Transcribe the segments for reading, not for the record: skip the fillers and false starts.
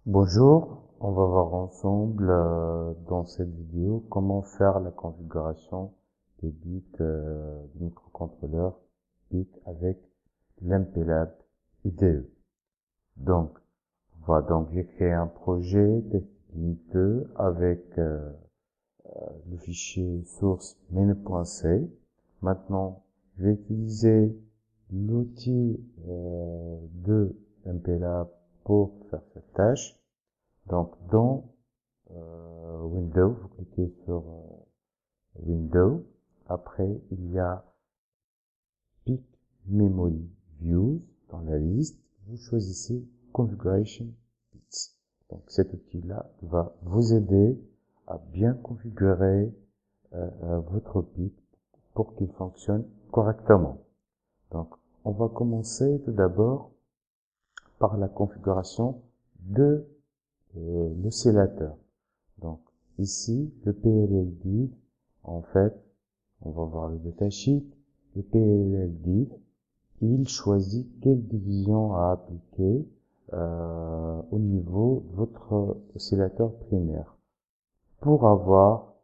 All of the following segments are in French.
Bonjour, on va voir ensemble dans cette vidéo comment faire la configuration des bits du microcontrôleur bit avec l'MPLAB IDE. Donc, j'ai créé un projet test.2 avec le fichier source main.c. Maintenant, je vais utiliser l'outil de MPLAB pour faire cette tâche. Donc, dans Windows, vous cliquez sur Windows. Après, il y a Pick Memory Views dans la liste. Vous choisissez Configuration Bits. Donc, cet outil-là va vous aider à bien configurer votre bit pour qu'il fonctionne correctement. Donc, on va commencer tout d'abord par la configuration de l'oscillateur. Donc, ici, le PLL div, en fait, on va voir le datasheet. Le PLL div, il choisit quelle division à appliquer au niveau de votre oscillateur primaire pour avoir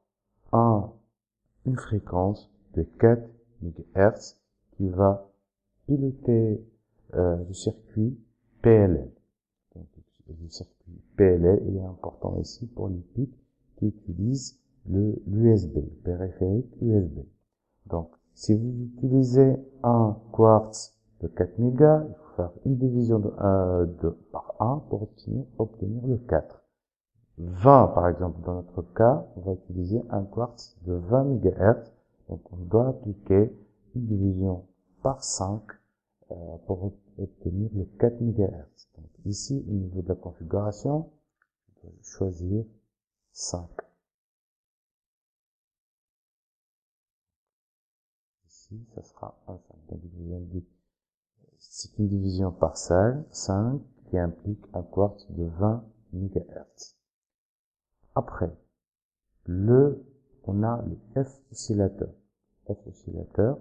une fréquence de 4 MHz qui va piloter le circuit PLL. Donc, le circuit PLL, il est important ici pour les pics qui utilisent l'USB, le périphérique USB. Donc, si vous utilisez un quartz de 4 mégas, il faut faire une division par 1 pour obtenir le 4. 20, par exemple, dans notre cas, on va utiliser un quartz de 20 MHz. Donc, on doit appliquer une division par 5 pour obtenir le 4 MHz. Donc, ici, au niveau de la configuration, je vais choisir 5. Ici, ça sera un 5. Donc, je vous indique, c'est une division par 5 qui implique un quartz de 20 MHz. Après, on a le F oscillateur. F oscillateur,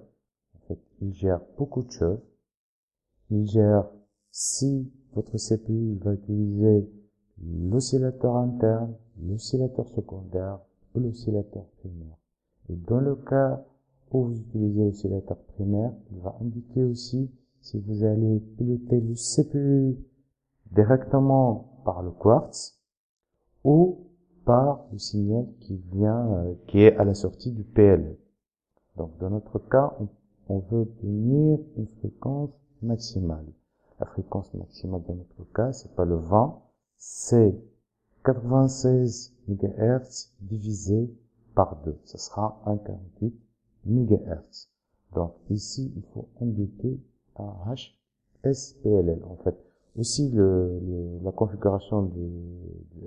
en fait, il gère beaucoup de choses. Il gère si votre CPU va utiliser l'oscillateur interne, l'oscillateur secondaire ou l'oscillateur primaire. Et dans le cas où vous utilisez l'oscillateur primaire, il va indiquer aussi si vous allez piloter le CPU directement par le quartz ou par le signal qui est à la sortie du PLL. Donc, dans notre cas, on veut obtenir une fréquence maximale. La fréquence maximale dans notre cas, c'est pas le 20, c'est 96 MHz divisé par 2. Ça sera 1,48 MHz. Donc, ici, il faut indiquer un HSPLL. En fait, aussi, la configuration du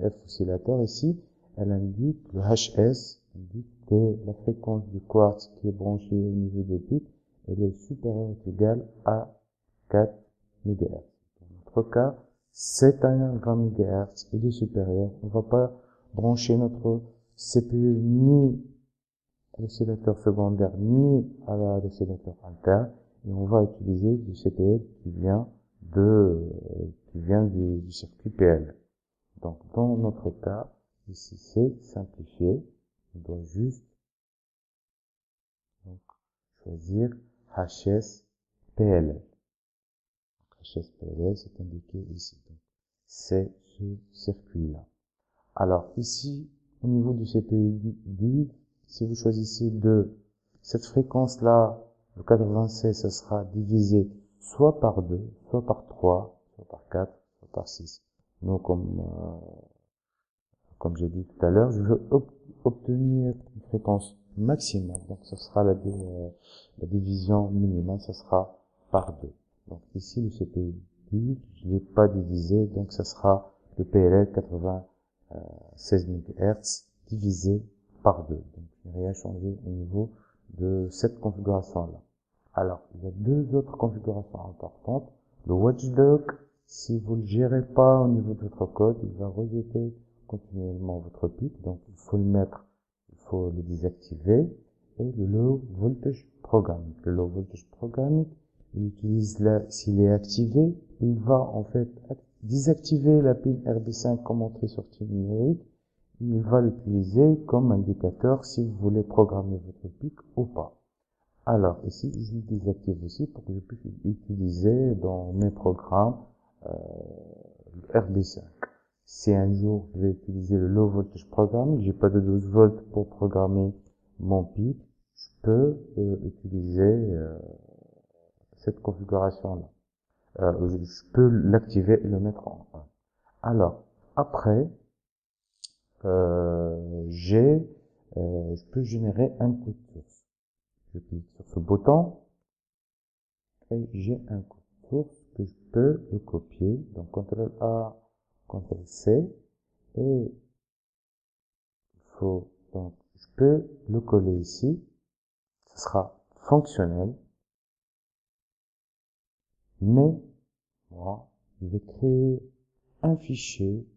F oscillateur ici, elle indique le HS, indique que la fréquence du quartz qui est branché au niveau des pics, elle est supérieure ou égale à 4 MHz. Dans notre cas, c'est un 20 MHz, il est supérieur. On ne va pas brancher notre CPU ni à l'oscillateur secondaire ni à l'oscillateur interne, et on va utiliser du CPL qui vient du circuit PL. Donc, dans notre cas, ici, c'est simplifié. On doit juste choisir HSPLL. HSPLL, c'est indiqué ici. Donc, c'est ce circuit-là. Alors, ici, au niveau du CPU div, si vous choisissez cette fréquence-là, le 96, ça sera divisé soit par 2, soit par 3, soit par 4, soit par 6. Nous, comme j'ai dit tout à l'heure, je veux obtenir une fréquence maximale. Donc, ce sera la division minimale, ce sera par 2. Donc, ici, le CPU div, je ne l'ai pas divisé, donc ça sera le PLL 96 MHz divisé par 2. Donc, je n'ai rien changé au niveau de cette configuration-là. Alors, il y a deux autres configurations importantes. Le watchdog, si vous ne le gérez pas au niveau de votre code, il va rejeter continuellement votre pic. Donc, il faut le désactiver. Et le low voltage programming. Le low voltage programming, il utilise s'il est activé, il va en fait désactiver la pin RB5 comme entrée-sortie numérique, il va l'utiliser comme indicateur si vous voulez programmer votre PIC ou pas. Alors ici, je le désactive aussi pour que je puisse utiliser dans mes programmes le RB5. Si un jour je vais utiliser le low voltage programming, j'ai pas de 12 volts pour programmer mon PIC, je peux utiliser cette configuration-là. Je peux l'activer et le mettre en 1. Alors, après, je peux générer un code source. Je clique sur ce bouton et j'ai un code source que je peux le copier. Donc, CTRL A, CTRL C, et donc, je peux le coller ici. Ce sera fonctionnel, mais moi, je vais créer un fichier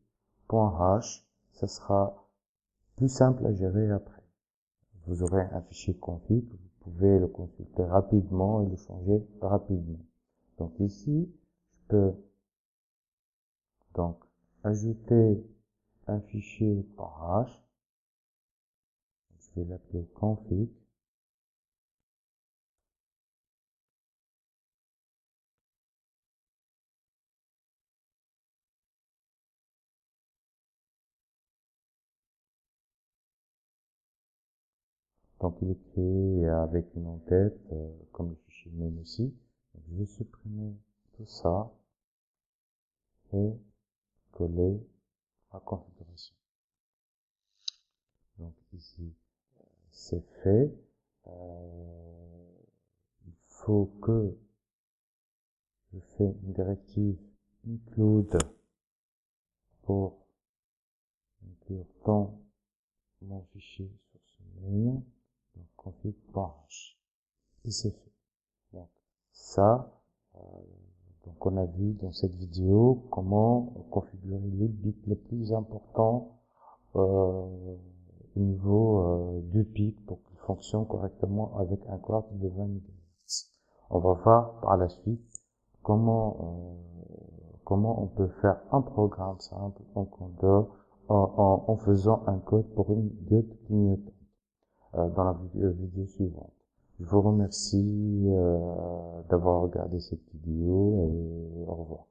.h, ça sera plus simple à gérer après. Vous aurez un fichier config, vous pouvez le consulter rapidement et le changer rapidement. Donc ici, je peux donc ajouter un fichier .h, je vais l'appeler config. Donc il est créé avec une en-tête, comme le fichier main aussi. Donc, je vais supprimer tout ça et coller la configuration. Donc ici, c'est fait. Il faut que je fais une directive include pour inclure dans mon fichier sur ce main, donc config.h. Et c'est fait. Donc ça, donc on a vu dans cette vidéo comment configurer les bits les plus importants au niveau du PIC pour qu'il fonctionne correctement avec un quart de 20 MHz. On va voir par la suite comment on peut faire un programme simple en compteur en faisant un code pour une diode clignotante dans la vidéo suivante. Je vous remercie d'avoir regardé cette vidéo et au revoir.